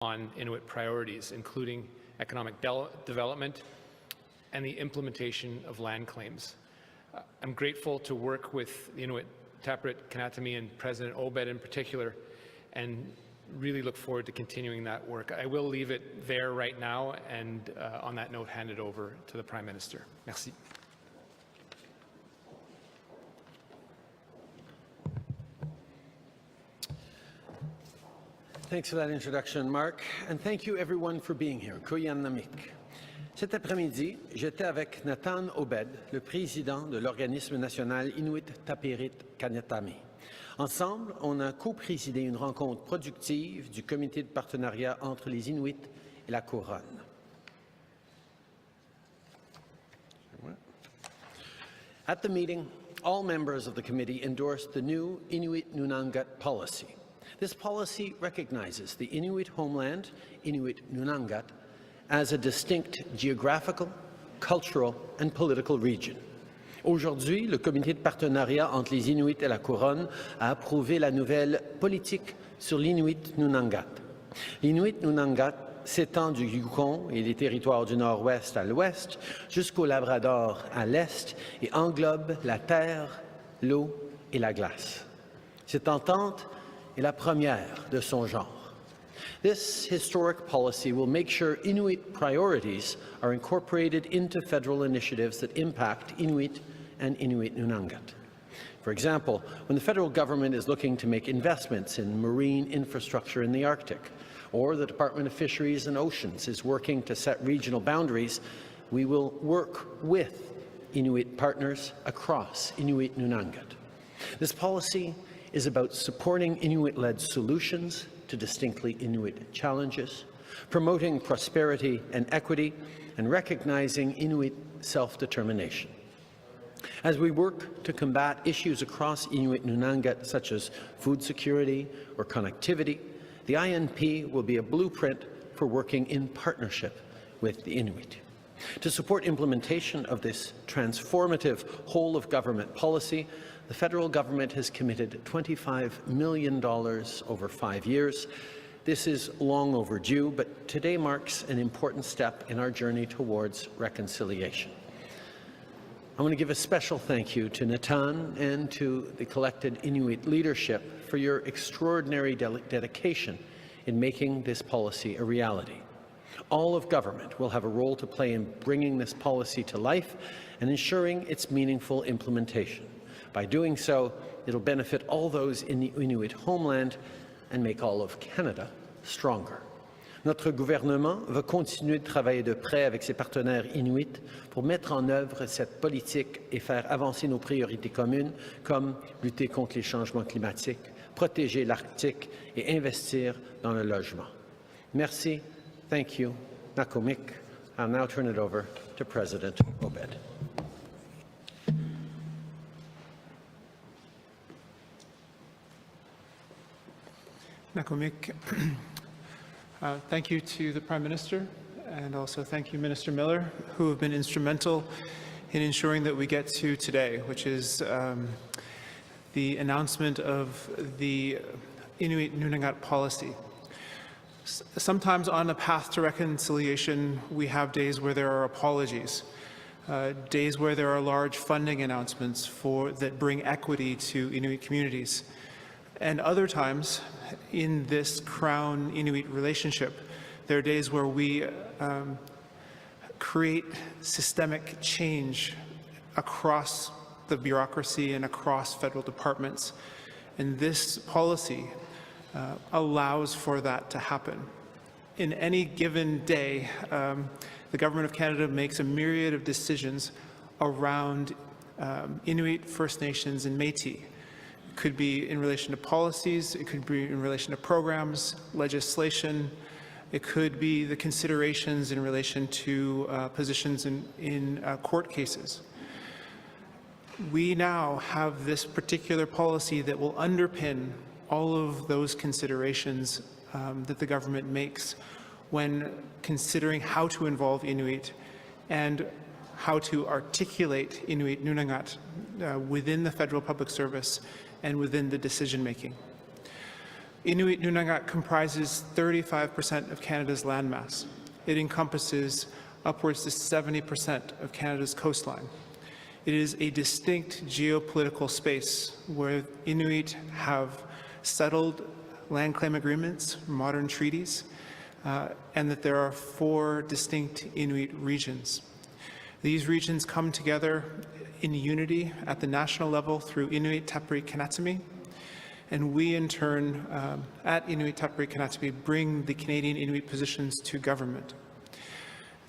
on Inuit priorities, including economic development and the implementation of land claims. I'm grateful to work with the Inuit Tapiriit, Kanatami, and President Obed in particular, and really look forward to continuing that work. I will leave it there right now, and on that note, hand it over to the Prime Minister. Merci. Thanks for that introduction, Mark, and thank you everyone for being here. Kuyanamik. Cet après-midi, j'étais avec Natan Obed, le président de l'organisme national Inuit Tapiriit Kanatami. Ensemble, on a co-présidé une rencontre productive du comité de partenariat entre les Inuits et la Couronne. At the meeting, all members of the committee endorsed the new Inuit Nunangat policy. This policy recognizes the Inuit homeland, Inuit Nunangat, as a distinct geographical, cultural and political region. Aujourd'hui, le comité de partenariat entre les Inuits et la Couronne a approuvé la nouvelle politique sur l'Inuit Nunangat. L'Inuit Nunangat s'étend du Yukon et les territoires du nord-ouest à l'ouest jusqu'au Labrador à l'est et englobe la terre, l'eau et la glace. Cette entente est la première de son genre. This historic policy will make sure Inuit priorities are incorporated into federal initiatives that impact Inuit and Inuit Nunangat. For example, when the federal government is looking to make investments in marine infrastructure in the Arctic, or the Department of Fisheries and Oceans is working to set regional boundaries, we will work with Inuit partners across Inuit Nunangat. This policy is about supporting Inuit-led solutions to distinctly Inuit challenges, promoting prosperity and equity, and recognizing Inuit self-determination. As we work to combat issues across Inuit Nunangat, such as food security or connectivity, the INP will be a blueprint for working in partnership with the Inuit. To support implementation of this transformative whole-of-government policy, the federal government has committed $25 million over 5 years. This is long overdue, but today marks an important step in our journey towards reconciliation. I want to give a special thank you to Natan and to the collected Inuit leadership for your extraordinary dedication in making this policy a reality. All of government will have a role to play in bringing this policy to life and ensuring its meaningful implementation. By doing so, it will benefit all those in the Inuit homeland and make all of Canada stronger. Notre gouvernement va continuer de travailler de près avec ses partenaires inuits pour mettre en œuvre cette politique et faire avancer nos priorités communes comme lutter contre les changements climatiques, protéger l'Arctique et investir dans le logement. Merci. Thank you. Nakomik. I'll now turn it over to President Obed. Nakomik. Thank you to the Prime Minister, and also thank you, Minister Miller, who have been instrumental in ensuring that we get to today, which is the announcement of the Inuit Nunangat policy. Sometimes on a path to reconciliation, we have days where there are apologies, days where there are large funding announcements that bring equity to Inuit communities. And other times, in this Crown-Inuit relationship, there are days where we create systemic change across the bureaucracy and across federal departments. And this policy allows for that to happen. In any given day, the Government of Canada makes a myriad of decisions around Inuit, First Nations and Métis. It could be in relation to policies, it could be in relation to programs, legislation, it could be the considerations in relation to positions in court cases. We now have this particular policy that will underpin all of those considerations that the government makes when considering how to involve Inuit and how to articulate Inuit Nunangat within the federal public service and within the decision-making. Inuit Nunangat comprises 35% of Canada's landmass. It encompasses upwards to 70% of Canada's coastline. It is a distinct geopolitical space where Inuit have settled land claim agreements, modern treaties, and that there are 4 distinct Inuit regions. These regions come together in unity at the national level through Inuit Tapiriit Kanatami, and we in turn at Inuit Tapiriit Kanatami bring the Canadian Inuit positions to government.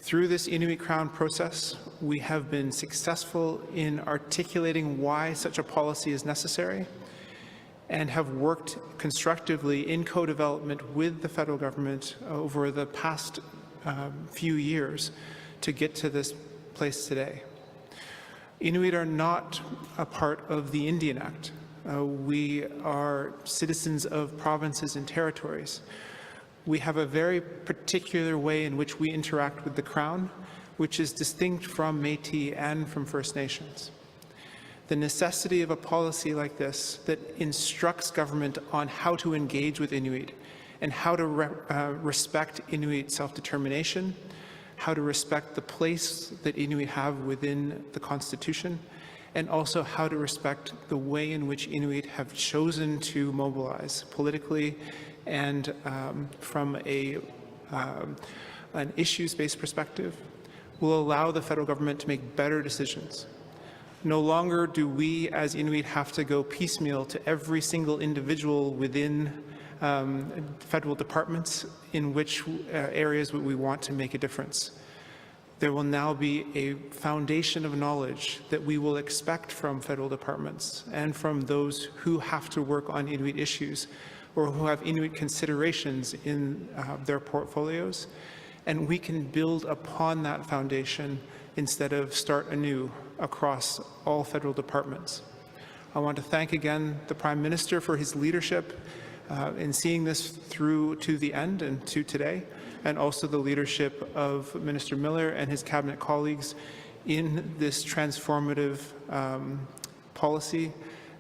Through this Inuit-Crown process, we have been successful in articulating why such a policy is necessary and have worked constructively in co-development with the federal government over the past few years to get to this place today. Inuit are not a part of the Indian Act. We are citizens of provinces and territories. We have a very particular way in which we interact with the Crown, which is distinct from Métis and from First Nations. The necessity of a policy like this that instructs government on how to engage with Inuit and how to respect Inuit self-determination, how to respect the place that Inuit have within the Constitution, and also how to respect the way in which Inuit have chosen to mobilize politically and from an issues-based perspective, will allow the federal government to make better decisions. No longer do we as Inuit have to go piecemeal to every single individual within federal departments in which areas we want to make a difference. There will now be a foundation of knowledge that we will expect from federal departments and from those who have to work on Inuit issues or who have Inuit considerations in their portfolios. And we can build upon that foundation instead of start anew across all federal departments. I want to thank again the Prime Minister for his leadership in seeing this through to the end and to today, and also the leadership of Minister Miller and his cabinet colleagues in this transformative policy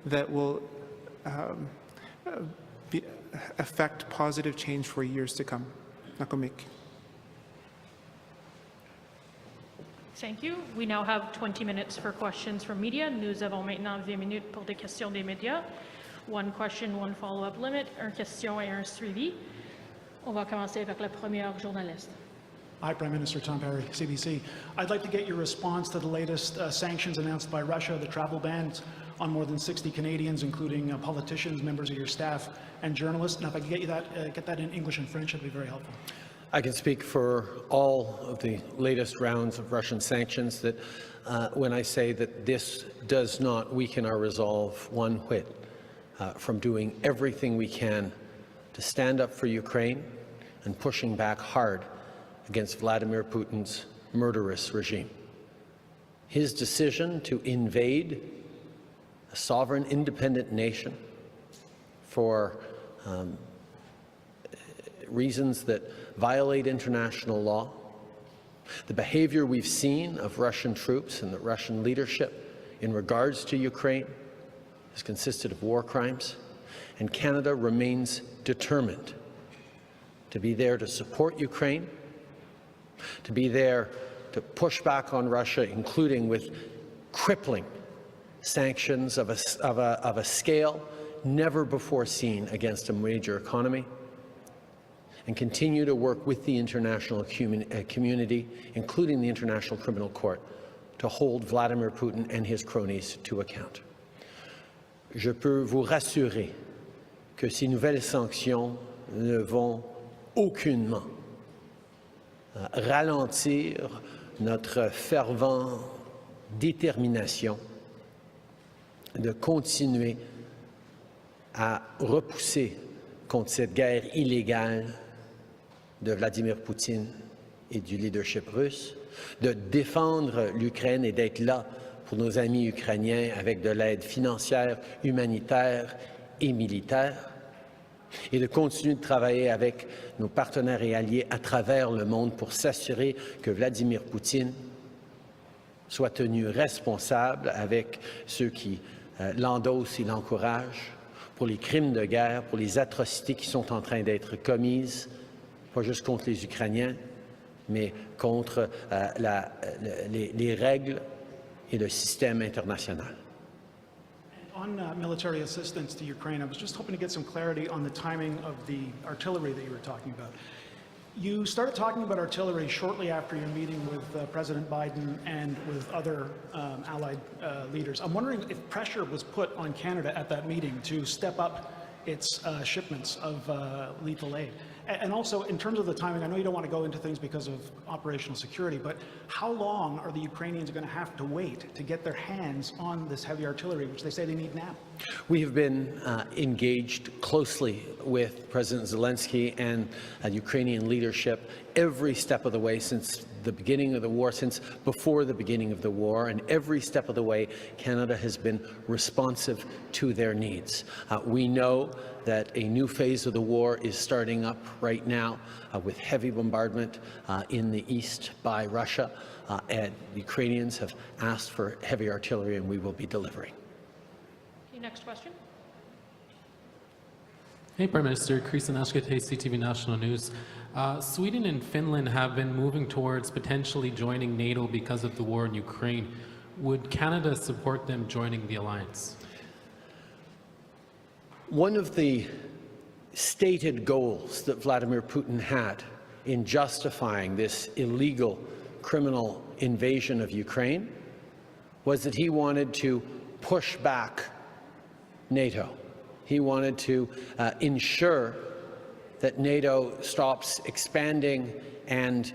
that will affect positive change for years to come. Nakomik. Thank you. We now have 20 minutes for questions from media. Nous avons maintenant 20 minutes pour des questions des médias. One question, one follow-up limit, une question et un suivi. On va commencer avec la première journaliste. Hi, Prime Minister Tom Perry, CBC. I'd like to get your response to the latest sanctions announced by Russia, the travel bans on more than 60 Canadians, including politicians, members of your staff, and journalists. Now, if I could get that in English and French, that'd be very helpful. I can speak for all of the latest rounds of Russian sanctions that when I say that this does not weaken our resolve one whit from doing everything we can to stand up for Ukraine and pushing back hard against Vladimir Putin's murderous regime. His decision to invade a sovereign, independent nation for reasons that violate international law, the behavior we've seen of Russian troops and the Russian leadership in regards to Ukraine has consisted of war crimes, and Canada remains determined to be there to support Ukraine, to be there to push back on Russia, including with crippling sanctions of a scale never before seen against a major economy, and continue to work with the international community, including the International Criminal Court, to hold Vladimir Putin and his cronies to account. Je peux vous rassurer que ces nouvelles sanctions ne vont aucunement ralentir notre fervente détermination de continuer à repousser contre cette guerre illégale de Vladimir Poutine et du leadership russe, de défendre l'Ukraine et d'être là pour nos amis ukrainiens avec de l'aide financière, humanitaire et militaire, et de continuer de travailler avec nos partenaires et alliés à travers le monde pour s'assurer que Vladimir Poutine soit tenu responsable avec ceux qui l'endossent et l'encouragent, pour les crimes de guerre, pour les atrocités qui sont en train d'être commises, pas juste contre les Ukrainiens, mais contre les règles et le système international. On military assistance to Ukraine, I was just hoping to get some clarity on the timing of the artillery that you were talking about. You started talking about artillery shortly after your meeting with President Biden and with other allied leaders. I'm wondering if pressure was put on Canada at that meeting to step up its shipments of lethal aid. And also, in terms of the timing, I know you don't want to go into things because of operational security, but how long are the Ukrainians going to have to wait to get their hands on this heavy artillery, which they say they need now? We have been engaged closely with President Zelensky and Ukrainian leadership every step of the way since the beginning of the war, since before the beginning of the war, and every step of the way Canada has been responsive to their needs. We know that a new phase of the war is starting up right now with heavy bombardment in the east by Russia, and the Ukrainians have asked for heavy artillery, and we will be delivering. Okay, next question. Hey, Prime Minister. Kristian Ashkete, CTV National News. Sweden and Finland have been moving towards potentially joining NATO because of the war in Ukraine. Would Canada support them joining the alliance? One of the stated goals that Vladimir Putin had in justifying this illegal criminal invasion of Ukraine was that he wanted to push back NATO. He wanted to ensure that NATO stops expanding and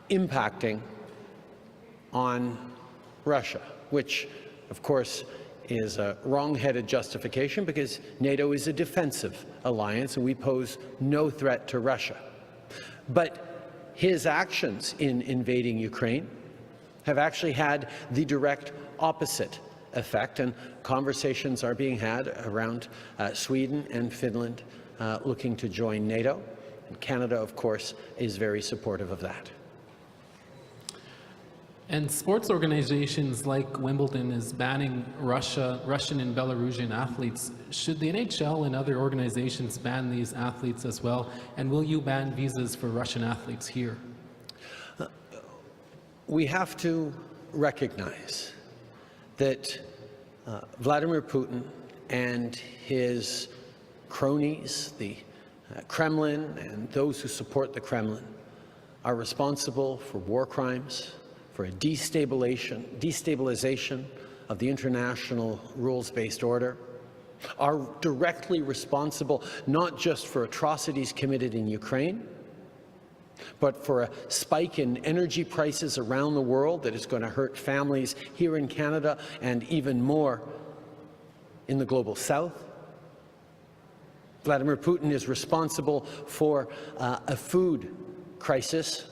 impacting on Russia, which, of course, is a wrong-headed justification because NATO is a defensive alliance and we pose no threat to Russia. But his actions in invading Ukraine have actually had the direct opposite effect, and conversations are being had around Sweden and Finland looking to join NATO. And Canada, of course, is very supportive of that. And sports organizations like Wimbledon is banning Russian and Belarusian athletes. Should the NHL and other organizations ban these athletes as well? And will you ban visas for Russian athletes here? We have to recognize that Vladimir Putin and his cronies, the Kremlin and those who support the Kremlin, are responsible for war crimes, for a destabilization of the international rules-based order, are directly responsible not just for atrocities committed in Ukraine, but for a spike in energy prices around the world that is going to hurt families here in Canada and even more in the global south. Vladimir Putin is responsible for a food crisis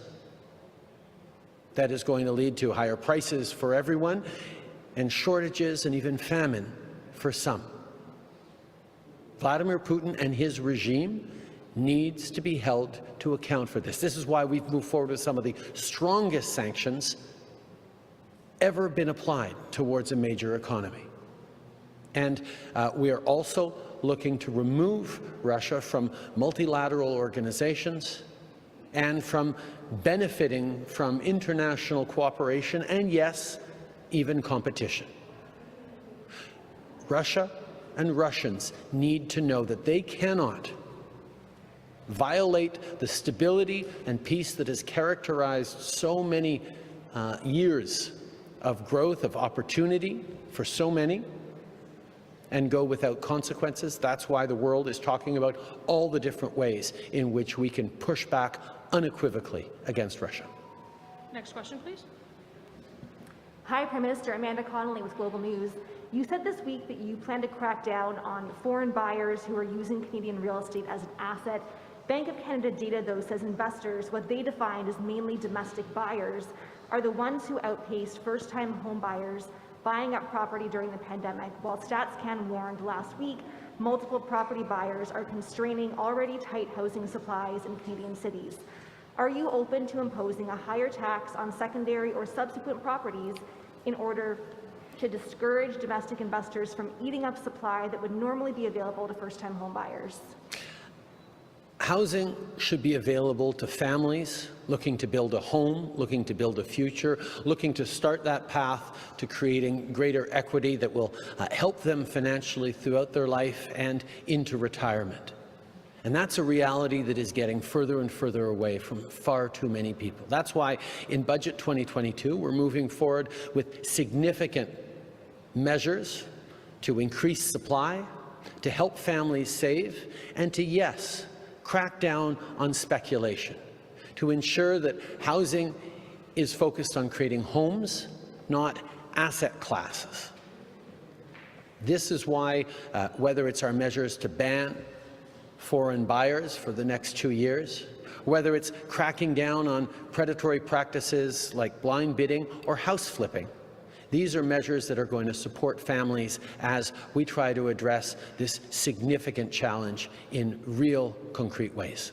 that is going to lead to higher prices for everyone and shortages and even famine for some. Vladimir Putin and his regime needs to be held to account for this. This is why we've moved forward with some of the strongest sanctions ever been applied towards a major economy. And we are also looking to remove Russia from multilateral organizations and from benefiting from international cooperation and, yes, even competition. Russia and Russians need to know that they cannot violate the stability and peace that has characterized so many years of growth, of opportunity for so many, and go without consequences. That's why the world is talking about all the different ways in which we can push back unequivocally against Russia. Next question, please. Hi, Prime Minister. Amanda Connolly with Global News. You said this week that you plan to crack down on foreign buyers who are using Canadian real estate as an asset. Bank of Canada data, though, says investors, what they defined as mainly domestic buyers, are the ones who outpaced first-time home buyers buying up property during the pandemic, while StatsCan warned last week multiple property buyers are constraining already tight housing supplies in Canadian cities. Are you open to imposing a higher tax on secondary or subsequent properties in order to discourage domestic investors from eating up supply that would normally be available to first-time home buyers? Housing should be available to families looking to build a home, looking to build a future, looking to start that path to creating greater equity that will help them financially throughout their life and into retirement. And that's a reality that is getting further and further away from far too many people. That's why in Budget 2022, we're moving forward with significant measures to increase supply, to help families save, and to, yes, crack down on speculation, to ensure that housing is focused on creating homes, not asset classes. This is why, whether it's our measures to ban foreign buyers for the next 2 years, whether it's cracking down on predatory practices like blind bidding or house flipping, these are measures that are going to support families as we try to address this significant challenge in real, concrete ways.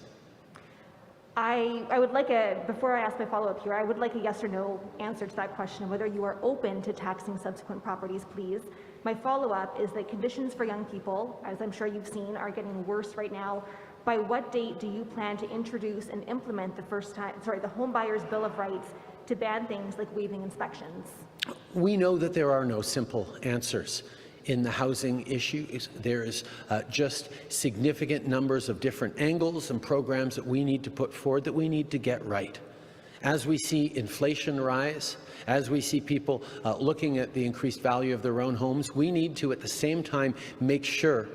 I would like before I ask my follow-up here, I would like a yes or no answer to that question, whether you are open to taxing subsequent properties, please. My follow-up is that conditions for young people, as I'm sure you've seen, are getting worse right now. By what date do you plan to introduce and implement the Home Buyers Bill of Rights to ban things like waiving inspections? We know that there are no simple answers in the housing issue. There is just significant numbers of different angles and programs that we need to put forward that we need to get right. As we see inflation rise, as we see people looking at the increased value of their own homes, we need to at the same time make sure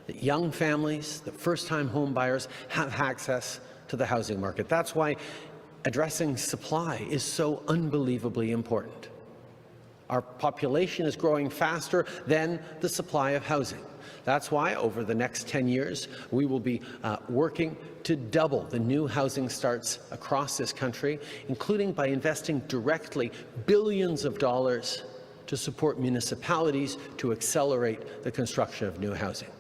that young families, that first-time home buyers have access to the housing market. That's why addressing supply is so unbelievably important. Our population is growing faster than the supply of housing. That's why over the next 10 years, we will be working to double the new housing starts across this country, including by investing directly billions of dollars to support municipalities to accelerate the construction of new housing.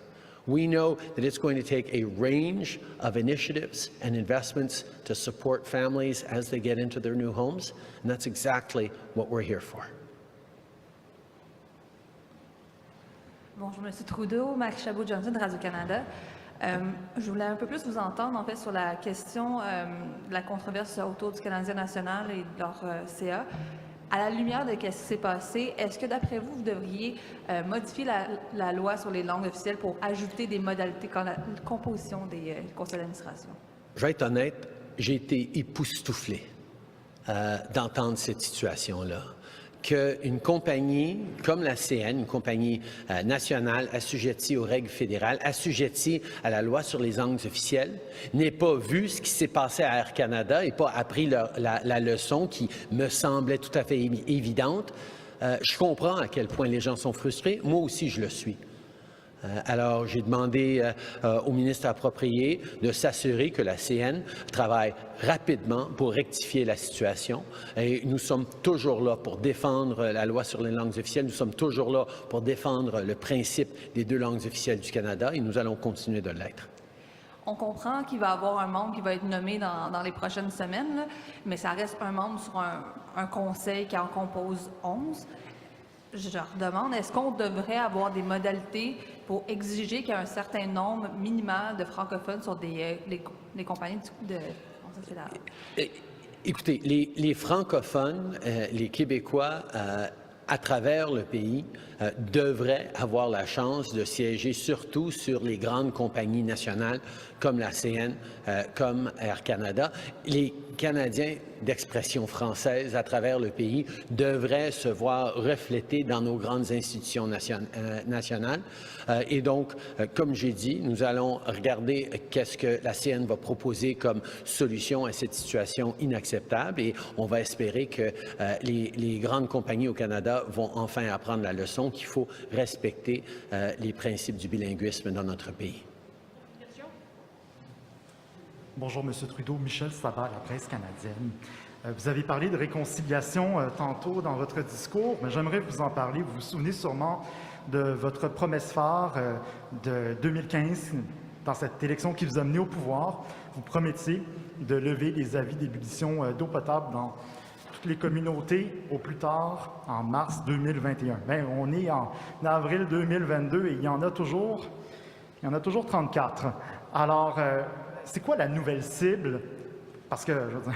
We know that it's going to take a range of initiatives and investments to support families as they get into their new homes, and that's exactly what we're here for. Bonjour, M. Trudeau, Marie Chabot-Johnson de Radio-Canada. Je voulais un peu plus vous entendre en fait sur la question de la controverse autour du Canadien national et de leur CA. À la lumière de ce qui s'est passé, est-ce que d'après vous, vous devriez modifier la loi sur les langues officielles pour ajouter des modalités comme la composition des conseils d'administration? Je vais être honnête, j'ai été époustouflé d'entendre cette situation-là. Qu'une compagnie comme la CN, une compagnie nationale assujettie aux règles fédérales, assujettie à la loi sur les langues officielles, n'ait pas vu ce qui s'est passé à Air Canada et pas appris la leçon qui me semblait tout à fait évidente. Je comprends à quel point les gens sont frustrés. Moi aussi, je le suis. Alors, j'ai demandé au ministre approprié de s'assurer que la CN travaille rapidement pour rectifier la situation. Et nous sommes toujours là pour défendre la loi sur les langues officielles. Nous sommes toujours là pour défendre le principe des 2 langues officielles du Canada et nous allons continuer de l'être. On comprend qu'il va y avoir un membre qui va être nommé dans les prochaines semaines, là, mais ça reste un membre sur un conseil qui en compose 11. Je leur demande, est-ce qu'on devrait avoir des modalités pour exiger qu'il y ait un certain nombre minimal de francophones sur les compagnies de conseil fédéral? Écoutez, les francophones, les Québécois, à travers le pays, devraient avoir la chance de siéger surtout sur les grandes compagnies nationales comme la CN, comme Air Canada. Les Canadiens d'expression française à travers le pays devraient se voir reflétés dans nos grandes institutions nationales. Et donc, comme j'ai dit, nous allons regarder qu'est-ce que la CN va proposer comme solution à cette situation inacceptable et on va espérer que les grandes compagnies au Canada vont enfin apprendre la leçon qu'il faut respecter les principes du bilinguisme dans notre pays. Bonjour, M. Trudeau. Michel Sabat, la presse canadienne. Vous avez parlé de réconciliation tantôt dans votre discours, mais j'aimerais vous en parler. Vous vous souvenez sûrement de votre promesse phare de 2015, dans cette élection qui vous a mené au pouvoir. Vous promettiez de lever les avis d'ébullition d'eau potable dans toutes les communautés au plus tard en mars 2021. Bien, on est en avril 2022 et il y en a toujours 34. Alors, c'est quoi la nouvelle cible? Parce que, je veux dire,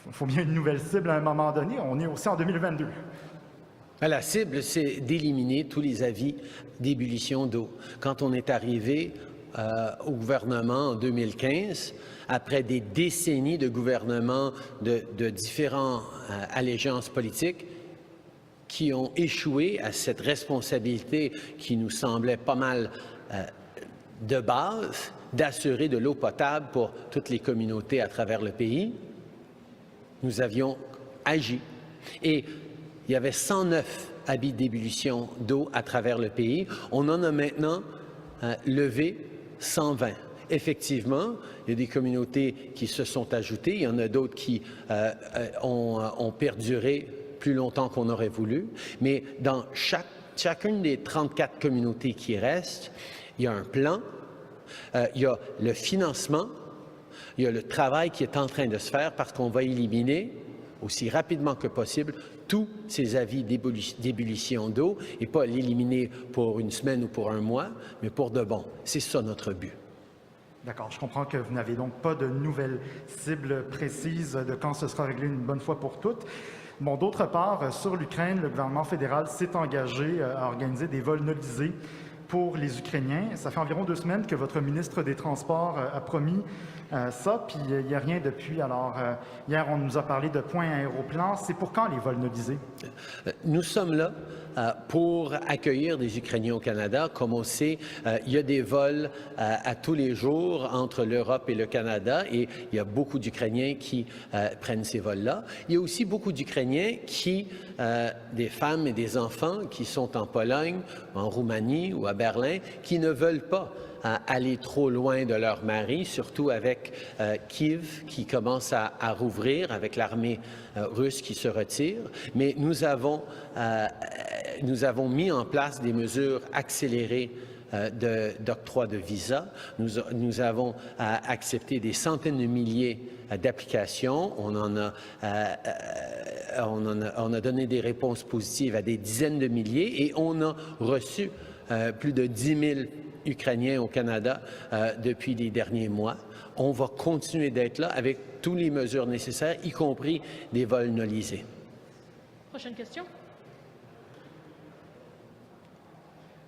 il faut bien une nouvelle cible à un moment donné. On est aussi en 2022. La cible, c'est d'éliminer tous les avis d'ébullition d'eau. Quand on est arrivé au gouvernement en 2015, après des décennies de gouvernements de différentes allégeances politiques qui ont échoué à cette responsabilité qui nous semblait pas mal de base, d'assurer de l'eau potable pour toutes les communautés à travers le pays, nous avions agi. Et il y avait 109 avis d'ébullition d'eau à travers le pays. On en a maintenant levé 120. Effectivement, il y a des communautés qui se sont ajoutées. Il y en a d'autres qui ont perduré plus longtemps qu'on aurait voulu. Mais dans chacune des 34 communautés qui restent, il y a un plan, il y a le financement, il y a le travail qui est en train de se faire parce qu'on va éliminer aussi rapidement que possible tous ces avis d'ébullition d'eau et pas l'éliminer pour une semaine ou pour un mois, mais pour de bon. C'est ça notre but. D'accord, je comprends que vous n'avez donc pas de nouvelles cibles précises de quand ce sera réglé une bonne fois pour toutes. Bon, d'autre part, sur l'Ukraine, le gouvernement fédéral s'est engagé à organiser des vols nolisés pour les Ukrainiens. Ça fait environ 2 semaines que votre ministre des Transports a promis ça, puis il n'y a rien depuis. Alors, hier, on nous a parlé de points aéroplans. C'est pour quand les vols nolisés? Nous sommes là pour accueillir des Ukrainiens au Canada. Comme on sait, il y a des vols à tous les jours entre l'Europe et le Canada et il y a beaucoup d'Ukrainiens qui prennent ces vols-là. Il y a aussi beaucoup d'Ukrainiens des femmes et des enfants qui sont en Pologne, en Roumanie ou à Berlin, qui ne veulent pas aller trop loin de leur mari, surtout avec Kiev qui commence à rouvrir, avec l'armée russe qui se retire. Mais nous avons mis en place des mesures accélérées d'octroi de visa. Nous avons accepté des centaines de milliers d'applications. On a donné des réponses positives à des dizaines de milliers et on a reçu plus de 10 000 Ukrainiens au Canada depuis les derniers mois. On va continuer d'être là avec toutes les mesures nécessaires, y compris des vols nolisés. Prochaine question.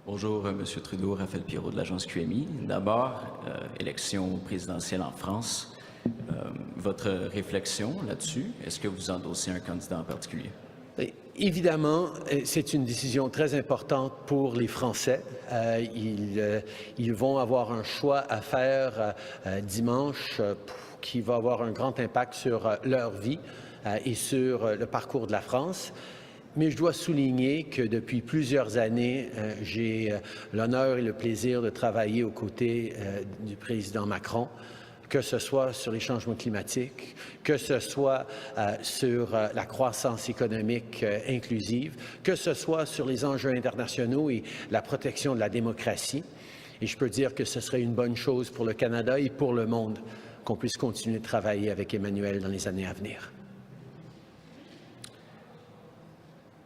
Bonjour, M. Trudeau, Raphaël Pirot de l'agence QMI. D'abord, élection présidentielle en France. Votre réflexion là-dessus, est-ce que vous endossez un candidat en particulier? Évidemment, c'est une décision très importante pour les Français. Ils vont avoir un choix à faire dimanche qui va avoir un grand impact sur leur vie et sur le parcours de la France. Mais je dois souligner que depuis plusieurs années, j'ai l'honneur et le plaisir de travailler aux côtés du président Macron, que ce soit sur les changements climatiques, que ce soit sur la croissance économique inclusive, que ce soit sur les enjeux internationaux et la protection de la démocratie. Et je peux dire que ce serait une bonne chose pour le Canada et pour le monde qu'on puisse continuer de travailler avec Emmanuel dans les années à venir.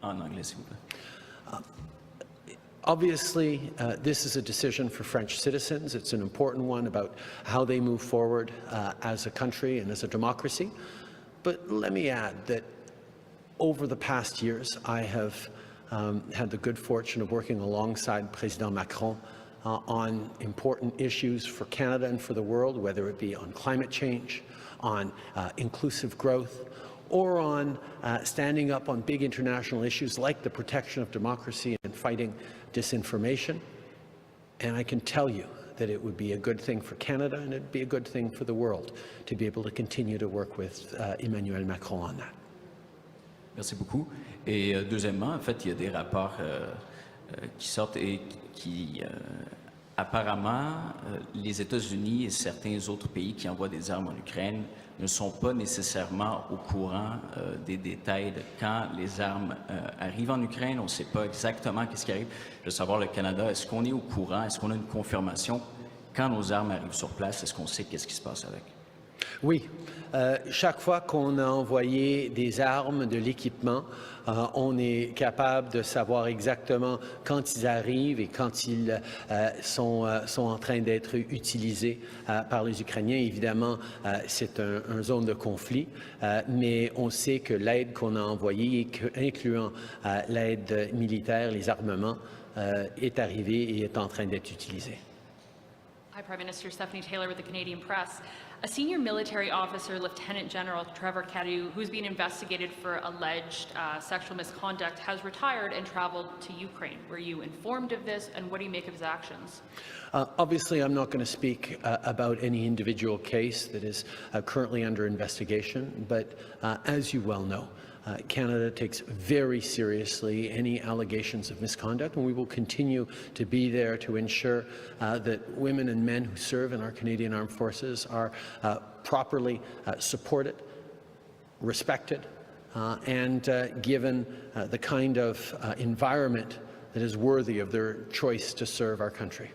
En anglais, s'il vous plaît. Obviously, this is a decision for French citizens. It's an important one about how they move forward as a country and as a democracy. But let me add that over the past years, I have had the good fortune of working alongside President Macron on important issues for Canada and for the world, whether it be on climate change, on inclusive growth, or on standing up on big international issues like the protection of democracy and fighting disinformation. And I can tell you that it would be a good thing for Canada and it would be a good thing for the world to be able to continue to work with Emmanuel Macron on that. Merci beaucoup. Et deuxièmement, en fait, il y a des rapports qui sortent et qui apparemment, les États-Unis et certains autres pays qui envoient des armes en Ukraine ne sont pas nécessairement au courant des détails de quand les armes arrivent en Ukraine. On ne sait pas exactement qu'est-ce qui arrive. Je veux savoir, le Canada, est-ce qu'on est au courant? Est-ce qu'on a une confirmation quand nos armes arrivent sur place? Est-ce qu'on sait qu'est-ce qui se passe avec? Oui. Chaque fois qu'on a envoyé des armes, de l'équipement, on est capable de savoir exactement quand ils arrivent et quand ils sont en train d'être utilisés par les Ukrainiens. Évidemment, c'est une zone de conflit, mais on sait que l'aide qu'on a envoyée, incluant l'aide militaire, les armements, est arrivée et est en train d'être utilisée. Hi, Prime Minister. Stephanie Taylor with the Canadian Press. A senior military officer, Lieutenant General Trevor Cadu, who's being investigated for alleged sexual misconduct, has retired and traveled to Ukraine. Were you informed of this, and what do you make of his actions? Obviously, I'm not going to speak about any individual case that is currently under investigation, but as you well know, Canada takes very seriously any allegations of misconduct, and we will continue to be there to ensure that women and men who serve in our Canadian Armed Forces are properly supported, respected, and given the kind of environment that is worthy of their choice to serve our country.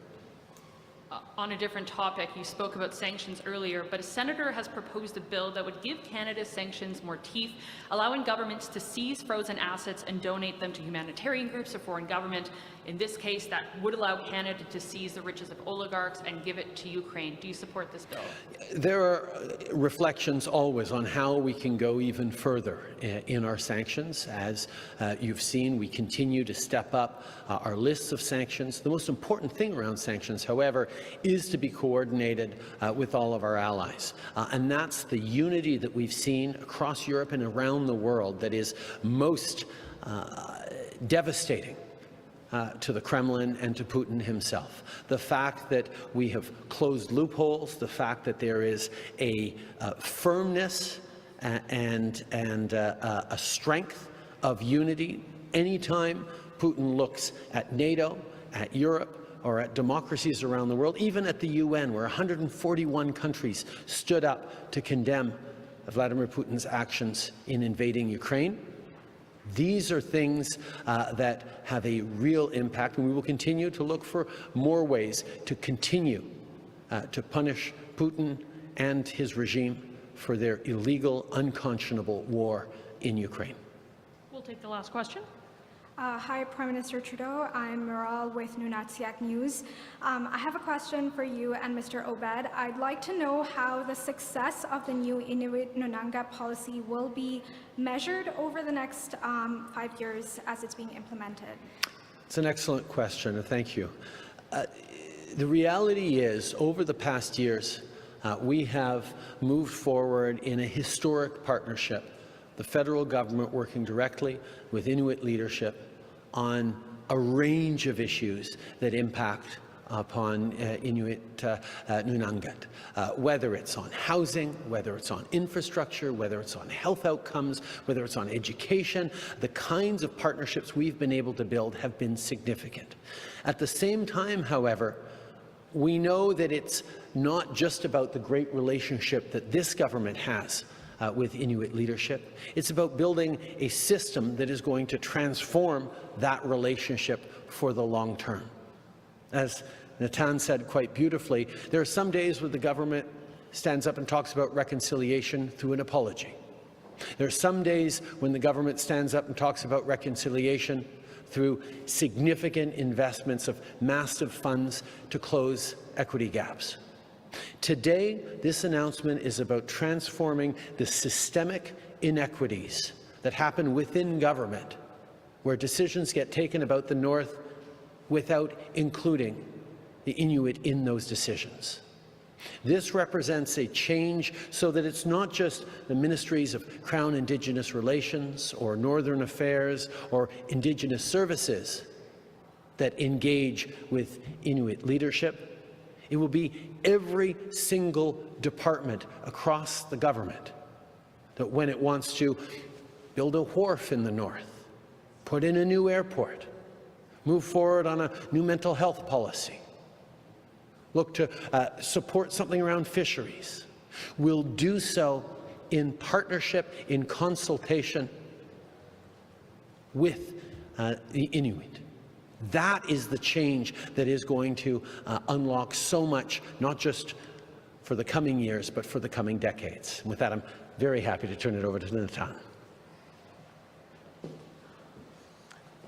On a different topic, you spoke about sanctions earlier, but a senator has proposed a bill that would give Canada's sanctions more teeth, allowing governments to seize frozen assets and donate them to humanitarian groups or foreign government. In this case, that would allow Canada to seize the riches of oligarchs and give it to Ukraine. Do you support this bill? There are reflections always on how we can go even further in our sanctions. As you've seen, we continue to step up our lists of sanctions. The most important thing around sanctions, however, is to be coordinated with all of our allies. And that's the unity that we've seen across Europe and around the world that is most devastating to the Kremlin and to Putin himself. The fact that we have closed loopholes, the fact that there is a firmness and a strength of unity anytime Putin looks at NATO, at Europe, or at democracies around the world, even at the UN, where 141 countries stood up to condemn Vladimir Putin's actions in invading Ukraine. These are things that have a real impact, and we will continue to look for more ways to continue to punish Putin and his regime for their illegal, unconscionable war in Ukraine. We'll take the last question. Hi, Prime Minister Trudeau. I'm Miral with Nunangat News. I have a question for you and Mr. Obed. I'd like to know how the success of the new Inuit Nunangat policy will be measured over the next 5 years as it's being implemented. It's an excellent question, and thank you. The reality is, over the past years, we have moved forward in a historic partnership, the federal government working directly with Inuit leadership on a range of issues that impact upon Inuit Nunangat, whether it's on housing, whether it's on infrastructure, whether it's on health outcomes, whether it's on education. The kinds of partnerships we've been able to build have been significant. At the same time, however, we know that it's not just about the great relationship that this government has with Inuit leadership. It's about building a system that is going to transform that relationship for the long term. As Natan said quite beautifully, there are some days where the government stands up and talks about reconciliation through an apology. There are some days when the government stands up and talks about reconciliation through significant investments of massive funds to close equity gaps. Today, this announcement is about transforming the systemic inequities that happen within government, where decisions get taken about the North without including the Inuit in those decisions. This represents a change so that it's not just the Ministries of Crown Indigenous Relations or Northern Affairs or Indigenous Services that engage with Inuit leadership. It will be every single department across the government that, when it wants to build a wharf in the north, put in a new airport, move forward on a new mental health policy, look to support something around fisheries, will do so in partnership, in consultation with the Inuit. That is the change that is going to unlock so much, not just for the coming years, but for the coming decades. And with that, I'm very happy to turn it over to Natan.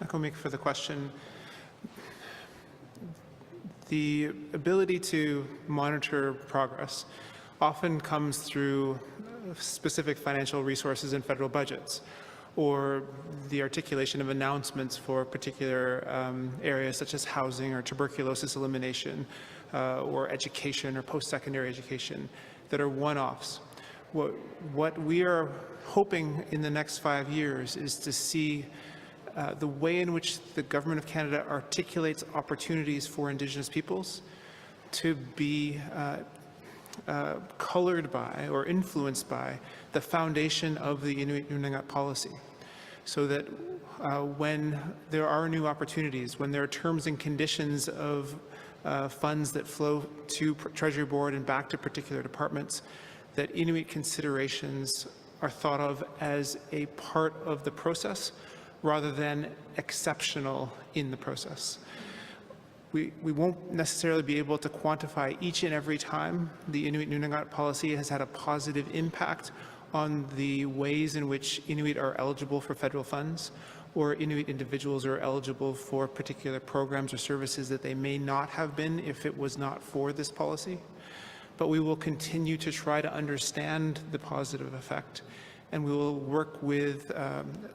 Thank for the question. The ability to monitor progress often comes through specific financial resources in federal budgets, or the articulation of announcements for particular areas such as housing or tuberculosis elimination, or education or post-secondary education that are one-offs. What we are hoping in the next 5 years is to see the way in which the Government of Canada articulates opportunities for Indigenous peoples to be colored by or influenced by the foundation of the Inuit Nunangat policy, so that when there are new opportunities, when there are terms and conditions of funds that flow to Treasury Board and back to particular departments, that Inuit considerations are thought of as a part of the process rather than exceptional in the process. We won't necessarily be able to quantify each and every time the Inuit Nunangat policy has had a positive impact on the ways in which Inuit are eligible for federal funds, or Inuit individuals are eligible for particular programs or services that they may not have been if it was not for this policy. But we will continue to try to understand the positive effect, and we will work with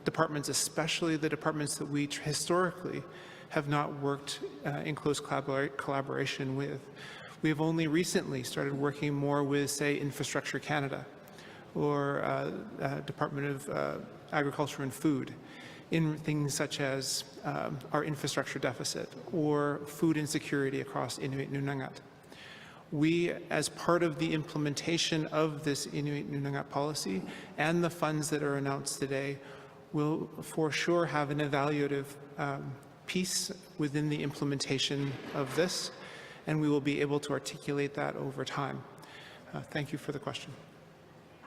departments, especially the departments that we historically have not worked in close collaboration with. We have only recently started working more with, say, Infrastructure Canada or Department of Agriculture and Food in things such as our infrastructure deficit or food insecurity across Inuit Nunangat. We, as part of the implementation of this Inuit Nunangat policy and the funds that are announced today, will for sure have an evaluative piece within the implementation of this, and we will be able to articulate that over time. Thank you for the question.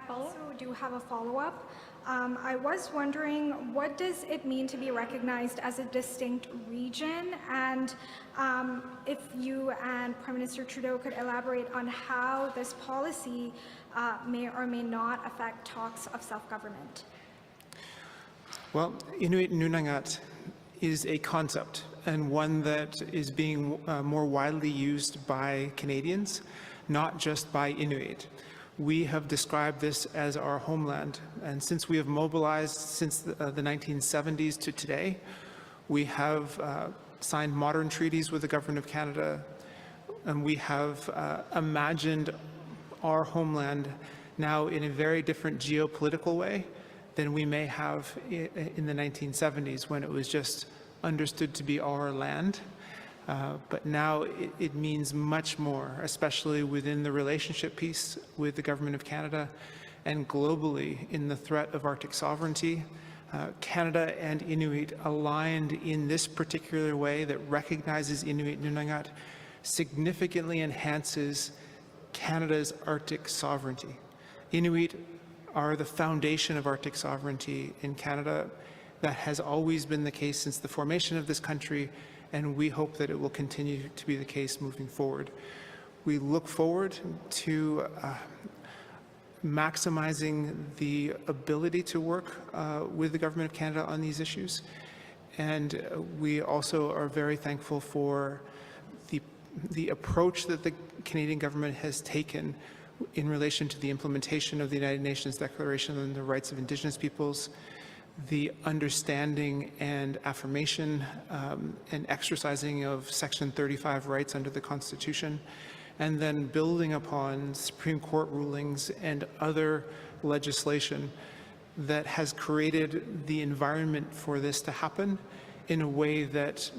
I also do have a follow-up. I was wondering, what does it mean to be recognized as a distinct region? And if you and Prime Minister Trudeau could elaborate on how this policy may or may not affect talks of self-government. Well, Inuit Nunangat is a concept, and one that is being more widely used by Canadians, not just by Inuit. We have described this as our homeland, and since we have mobilized since the 1970s to today, we have signed modern treaties with the Government of Canada, and we have imagined our homeland now in a very different geopolitical way than we may have in the 1970s, when it was just understood to be our land. But now it means much more, especially within the relationship piece with the Government of Canada and globally in the threat of Arctic sovereignty. Canada and Inuit aligned in this particular way that recognizes Inuit Nunangat significantly enhances Canada's Arctic sovereignty. Inuit are the foundation of Arctic sovereignty in Canada. That has always been the case since the formation of this country, and we hope that it will continue to be the case moving forward. We look forward to maximizing the ability to work with the Government of Canada on these issues, and we also are very thankful for the approach that the Canadian government has taken in relation to the implementation of the United Nations Declaration on the Rights of Indigenous Peoples, the understanding and affirmation and exercising of Section 35 rights under the Constitution, and then building upon Supreme Court rulings and other legislation that has created the environment for this to happen in a way that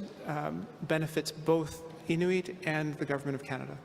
benefits both Inuit and the Government of Canada.